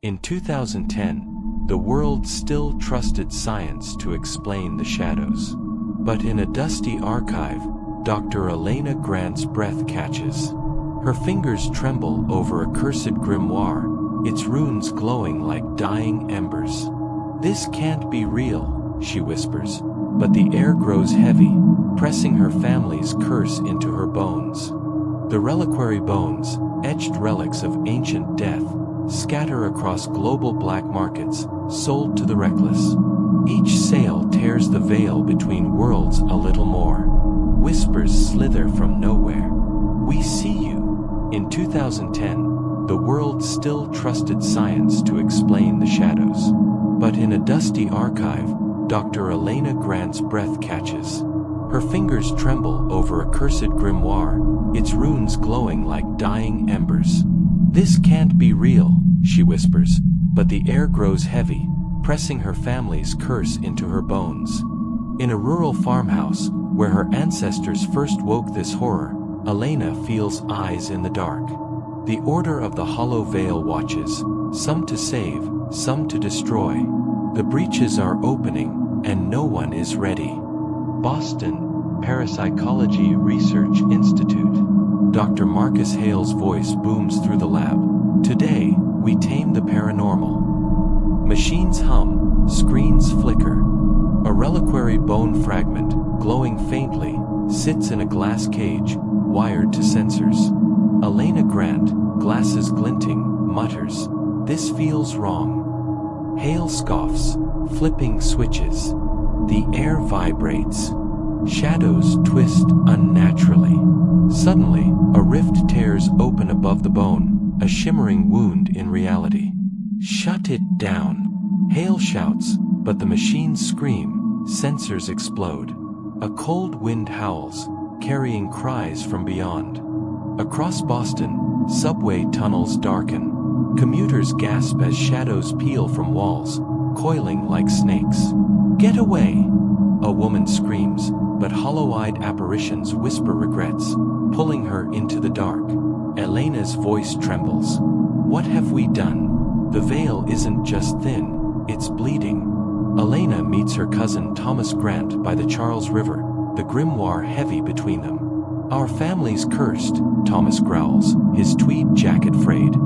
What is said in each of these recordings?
In 2010, the world still trusted science to explain the shadows. But in a dusty archive, Dr. Elena Grant's breath catches. Her fingers tremble over a cursed grimoire, its runes glowing like dying embers. "This can't be real," she whispers, but the air grows heavy, pressing her family's curse into her bones. The Reliquary Bones, etched relics of ancient death, scatter across global black markets, sold to the reckless. Each sale tears the veil between worlds a little more. Whispers slither from nowhere. "We see you." In 2010, the world still trusted science to explain the shadows. But in a dusty archive, Dr. Elena Grant's breath catches. Her fingers tremble over a cursed grimoire, its runes glowing like dying embers. "This can't be real," she whispers, but the air grows heavy, pressing her family's curse into her bones. In a rural farmhouse, where her ancestors first woke this horror, Elena feels eyes in the dark. The Order of the Hollow Veil watches, some to save, some to destroy. The breaches are opening, and no one is ready. Boston, Parapsychology Research Institute. Dr. Marcus Hale's voice booms through the lab. "Today, we tame the paranormal." Machines hum, screens flicker. A reliquary bone fragment, glowing faintly, sits in a glass cage, wired to sensors. Elena Grant, glasses glinting, mutters, "This feels wrong." Hale scoffs, flipping switches. The air vibrates. Shadows twist unnaturally. Suddenly, a rift tears open above the bone, a shimmering wound in reality. "Shut it down," Hale shouts, but the machines scream, sensors explode. A cold wind howls, carrying cries from beyond. Across Boston, subway tunnels darken. Commuters gasp as shadows peel from walls, coiling like snakes. "Get away!" A woman screams, but hollow-eyed apparitions whisper regrets, pulling her into the dark. Elena's voice trembles. "What have we done?" The veil isn't just thin, it's bleeding. Elena meets her cousin Thomas Grant by the Charles River, the grimoire heavy between them. "Our family's cursed," Thomas growls, his tweed jacket frayed.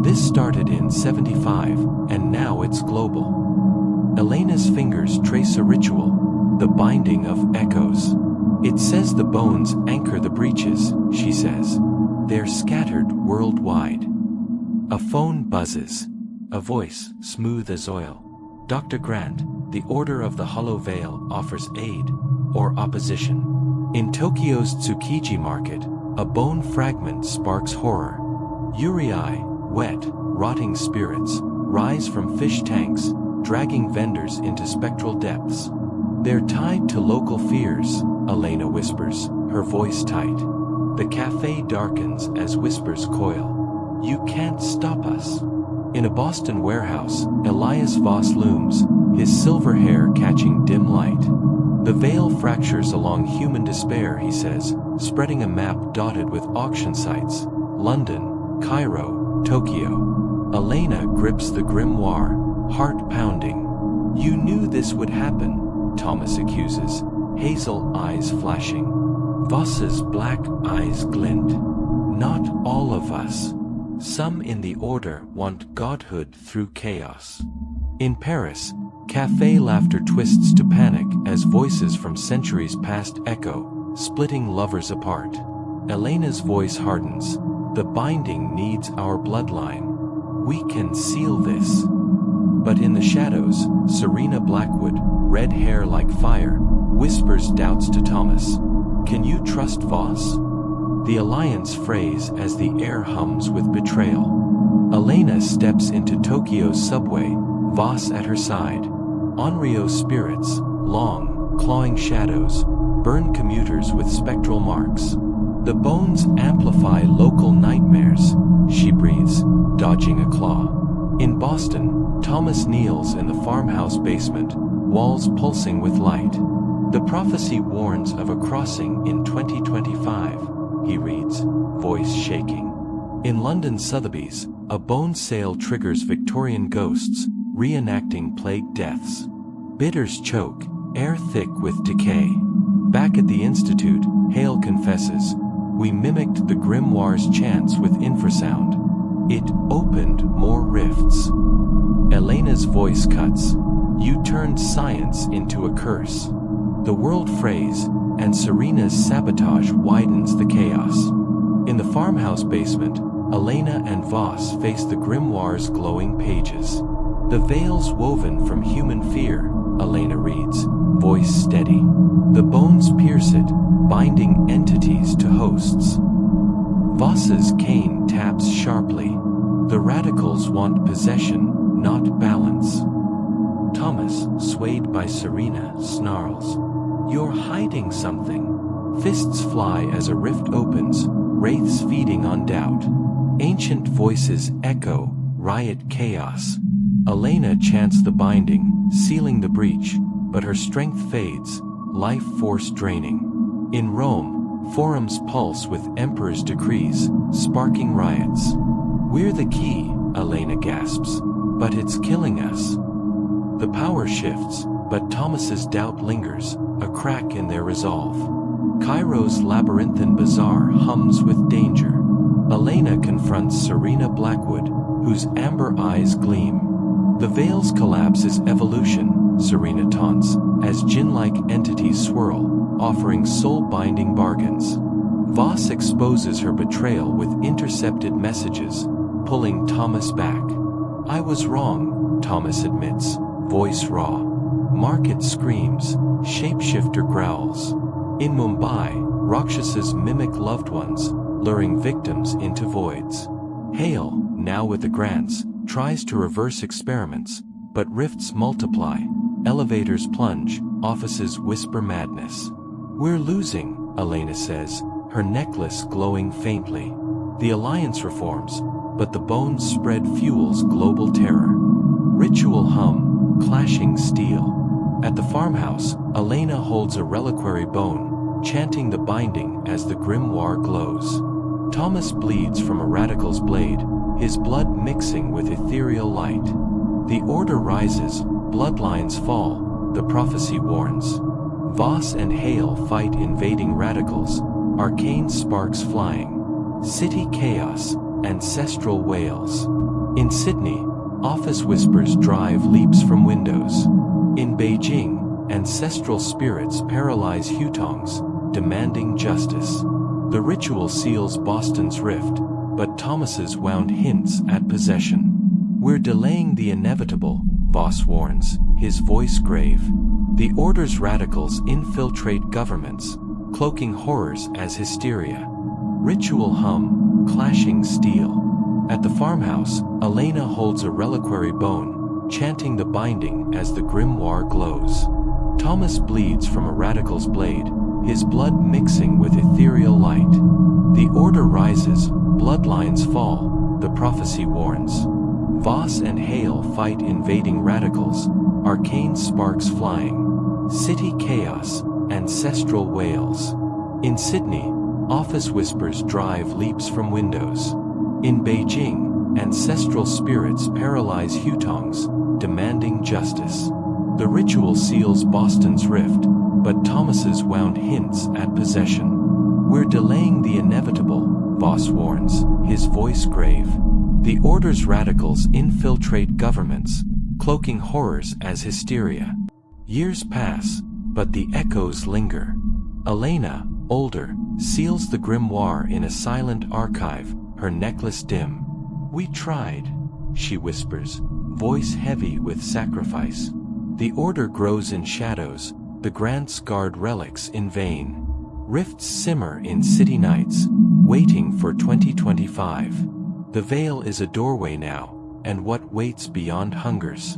"This started in 75, and now it's global." Elena's fingers trace a ritual, the binding of echoes. "It says the bones anchor the breaches," she says. "They're scattered worldwide." A phone buzzes. A voice, smooth as oil. "Dr. Grant, the Order of the Hollow Veil offers aid or opposition." In Tokyo's Tsukiji market, a bone fragment sparks horror. Uriai, wet, rotting spirits, rise from fish tanks, dragging vendors into spectral depths. "They're tied to local fears," Elena whispers, her voice tight. The cafe darkens as whispers coil. "You can't stop us." In a Boston warehouse, Elias Voss looms, his silver hair catching dim light. "The veil fractures along human despair," he says, spreading a map dotted with auction sites. London, Cairo, Tokyo. Elena grips the grimoire, heart pounding. "You knew this would happen," Thomas accuses, hazel eyes flashing. Voss's black eyes glint. "Not all of us. Some in the Order want godhood through chaos." In Paris, cafe laughter twists to panic as voices from centuries past echo, splitting lovers apart. Elena's voice hardens. "The binding needs our bloodline. We can seal this." But in the shadows, Serena Blackwood, red hair like fire, whispers doubts to Thomas. "Can you trust Voss?" The alliance frays as the air hums with betrayal. Elena steps into Tokyo's subway, Voss at her side. Onryo spirits, long, clawing shadows, burn commuters with spectral marks. "The bones amplify local nightmares," she breathes, dodging a claw. In Boston, Thomas kneels in the farmhouse basement, walls pulsing with light. "The prophecy warns of a crossing in 2025, he reads, voice shaking. In London Sotheby's, A bone sale triggers Victorian ghosts, reenacting plague deaths. Bitters choke, air thick with decay. Back at the Institute, Hale confesses, "We mimicked the grimoire's chants with infrasound. It opened more rifts." Elena's voice cuts. "You turned science into a curse." The world frays, and Serena's sabotage widens the chaos. In the farmhouse basement, Elena and Voss face the grimoire's glowing pages. "The veils woven from human fear," Elena reads, voice steady. "The bones pierce it, binding entities to hosts." Voss's cane taps sharply. "The radicals want possession, not balance." Thomas, swayed by Serena, snarls, "You're hiding something." Fists fly as a rift opens, wraiths feeding on doubt. Ancient voices echo, riot chaos. Elena chants the binding, sealing the breach, but her strength fades, life force draining. In Rome, forums pulse with emperor's decrees, sparking riots. "We're the key," Elena gasps, "but it's killing us." The power shifts, but Thomas's doubt lingers, a crack in their resolve. Cairo's labyrinthine bazaar hums with danger. Elena confronts Serena Blackwood, whose amber eyes gleam. "The veil's collapse is evolution," Serena taunts, as djinn-like entities swirl, offering soul-binding bargains. Voss exposes her betrayal with intercepted messages, pulling Thomas back. "I was wrong," Thomas admits, voice raw. Market screams, shapeshifter growls. In Mumbai, Rakshasas mimic loved ones, luring victims into voids. Hale, now with the Grants, tries to reverse experiments, but rifts multiply. Elevators plunge, offices whisper madness. "We're losing," Elena says, her necklace glowing faintly. The alliance reforms, but the bones spread fuels global terror. Ritual hum, clashing steel. At the farmhouse, Elena holds a reliquary bone, chanting the binding as the grimoire glows. Thomas bleeds from a radical's blade, his blood mixing with ethereal light. The order rises, bloodlines fall, the prophecy warns. Voss and Hale fight invading radicals, arcane sparks flying. City chaos, ancestral wails. In Sydney, office whispers drive leaps from windows. In Beijing, ancestral spirits paralyze hutongs, demanding justice. The ritual seals Boston's rift, but Thomas's wound hints at possession. "We're delaying the inevitable," Voss warns, his voice grave. The order's radicals infiltrate governments, cloaking horrors as hysteria. Ritual hum, clashing steel. At the farmhouse, Elena holds a reliquary bone, chanting the binding as the grimoire glows. Thomas bleeds from a radical's blade, his blood mixing with ethereal light. The order rises, bloodlines fall, the prophecy warns. Voss and Hale fight invading radicals, arcane sparks flying. City chaos, ancestral wails. In Sydney, office whispers drive leaps from windows. In Beijing, ancestral spirits paralyze hutongs, demanding justice. The ritual seals Boston's rift, but Thomas's wound hints at possession. "We're delaying the inevitable," Voss warns, his voice grave. The order's radicals infiltrate governments, cloaking horrors as hysteria. Years pass, but the echoes linger. Elena, older, seals the grimoire in a silent archive, her necklace dim. "We tried," she whispers, voice heavy with sacrifice. The order grows in shadows, the Grants guard relics in vain. Rifts simmer in city nights, waiting for 2025. The veil is a doorway now, and what waits beyond hungers.